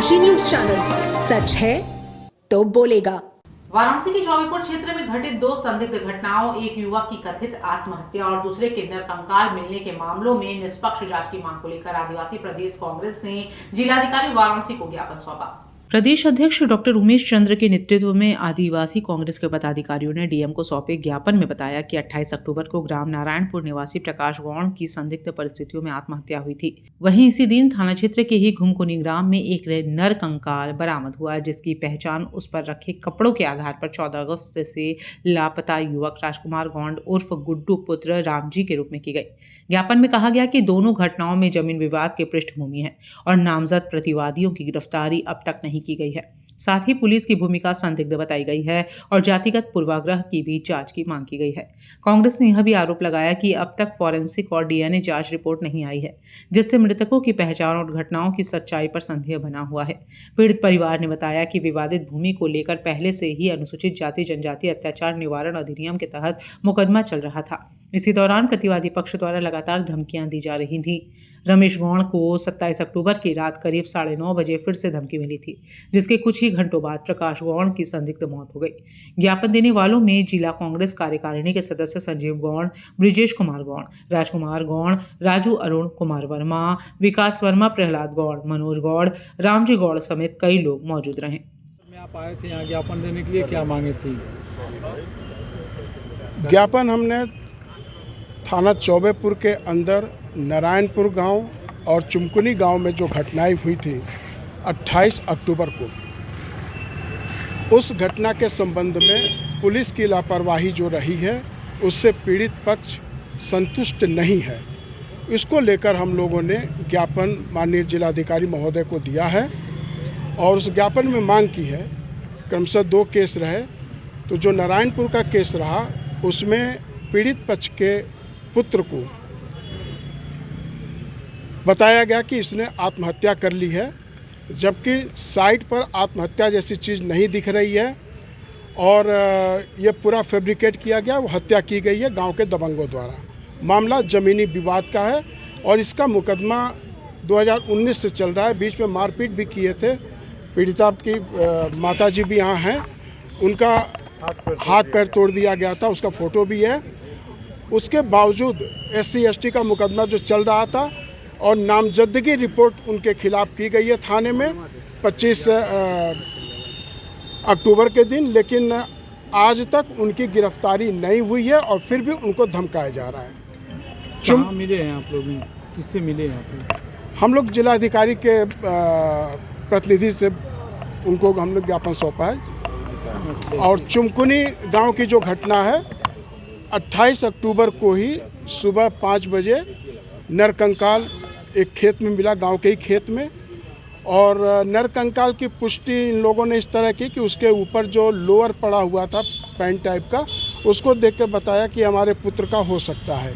डनकाशी news channel, सच है तो बोलेगा। वाराणसी के चौबेपुर क्षेत्र में घटित दो संदिग्ध घटनाओं, एक युवक की कथित आत्महत्या और दूसरे के नरकंकाल मिलने के मामलों में निष्पक्ष जांच की मांग को लेकर आदिवासी प्रदेश कांग्रेस ने जिलाधिकारी वाराणसी को ज्ञापन सौंपा। प्रदेश अध्यक्ष डॉक्टर उमेश चंद्र के नेतृत्व में आदिवासी कांग्रेस के पदाधिकारियों ने डीएम को सौंपे ज्ञापन में बताया कि 28 अक्टूबर को ग्राम नारायणपुर निवासी प्रकाश गौड़ की संदिग्ध परिस्थितियों में आत्महत्या हुई थी। वहीं इसी दिन थाना क्षेत्र के ही घुमकुनी ग्राम में एक नर कंकाल बरामद हुआ, जिसकी पहचान उस पर रखे कपड़ों के आधार पर 14 अगस्त से लापता युवक राजकुमार गौड़ उर्फ गुड्डू पुत्र रामजी के रूप में की गई। ज्ञापन में कहा गया कि दोनों घटनाओं में जमीन विवाद के पृष्ठभूमि है और नामजद प्रतिवादियों की गिरफ्तारी अब तक नहीं की गई है। साथ ही पुलिस की भूमिका संदिग्ध बताई गई है और जातिगत पूर्वाग्रह की भी जांच की मांग की गई है। कांग्रेस ने यह भी आरोप लगाया कि अब तक फॉरेंसिक और डीएनए जांच रिपोर्ट नहीं आई है, जिससे मृतकों की पहचान और घटनाओं की सच्चाई पर संदेह बना हुआ है। पीड़ित परिवार ने बताया कि विवादित भूमि को लेकर पहले से ही अनुसूचित जाति जनजाति अत्याचार निवारण अधिनियम के तहत मुकदमा चल रहा था। इसी दौरान प्रतिवादी पक्ष द्वारा लगातार धमकियां दी जा रही थी। रमेश गौड़ को 27 अक्टूबर की रात करीब 9:30 बजे फिर से धमकी मिली थी, जिसके कुछ ही घंटों बाद प्रकाश गौड़ की संदिग्ध मौत हो गई। ज्ञापन देने वालों में जिला कांग्रेस कार्यकारिणी के सदस्य संजीव गौड़, ब्रिजेश कुमार गौड़, राजकुमार गौड़, राजू अरुण कुमार वर्मा, विकास वर्मा, प्रहलाद गौड़, मनोज गौड़, रामजी गौड़ समेत कई लोग मौजूद रहे। आप आए थे यहाँ ज्ञापन देने के लिए, क्या मांगे थी? ज्ञापन हमने थाना चौबेपुर के अंदर नारायणपुर गांव और चुमकुनी गांव में जो घटनाएं हुई थी 28 अक्टूबर को, उस घटना के संबंध में पुलिस की लापरवाही जो रही है उससे पीड़ित पक्ष संतुष्ट नहीं है। इसको लेकर हम लोगों ने ज्ञापन माननीय जिलाधिकारी महोदय को दिया है और उस ज्ञापन में मांग की है। क्रमशः 2 केस रहे, तो जो नारायणपुर का केस रहा उसमें पीड़ित पक्ष के पुत्र को बताया गया कि इसने आत्महत्या कर ली है, जबकि साइट पर आत्महत्या जैसी चीज़ नहीं दिख रही है और ये पूरा फैब्रिकेट किया गया, वो हत्या की गई है गांव के दबंगों द्वारा। मामला ज़मीनी विवाद का है और इसका मुकदमा 2019 से चल रहा है। बीच में मारपीट भी किए थे। पीड़िता की माताजी भी यहाँ हैं, उनका हाथ पैर तोड़ दिया गया था, उसका फ़ोटो भी है। उसके बावजूद SC/ST का मुकदमा जो चल रहा था और नामजदगी रिपोर्ट उनके खिलाफ की गई है थाने में 25 अक्टूबर के दिन, लेकिन आज तक उनकी गिरफ्तारी नहीं हुई है और फिर भी उनको धमकाया जा रहा है। कहाँ मिले हैं आप लोग? किससे मिले हैं आप? हम लोग जिलाधिकारी के प्रतिनिधि से उनको हम लोग ज्ञापन सौंपा है। और चुमकुनी गांव की जो घटना है 28 अक्टूबर को ही सुबह 5 बजे नरकंकाल एक खेत में मिला, गांव के ही खेत में। और नरकंकाल की पुष्टि इन लोगों ने इस तरह की कि उसके ऊपर जो लोअर पड़ा हुआ था पैंट टाइप का, उसको देखकर बताया कि हमारे पुत्र का हो सकता है।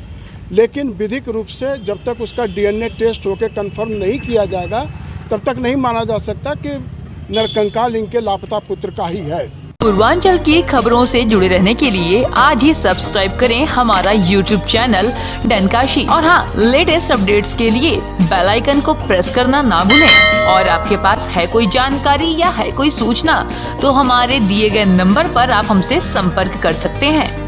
लेकिन विधिक रूप से जब तक उसका DNA टेस्ट होकर कंफर्म नहीं किया जाएगा तब तक नहीं माना जा सकता कि नरकंकाल इनके लापता पुत्र का ही है। पूर्वांचल की खबरों से जुड़े रहने के लिए आज ही सब्सक्राइब करें हमारा YouTube चैनल डनकाशी और हाँ, लेटेस्ट अपडेट्स के लिए बेल आइकन को प्रेस करना ना भूलें। और आपके पास है कोई जानकारी या है कोई सूचना तो हमारे दिए गए नंबर पर आप हमसे संपर्क कर सकते हैं।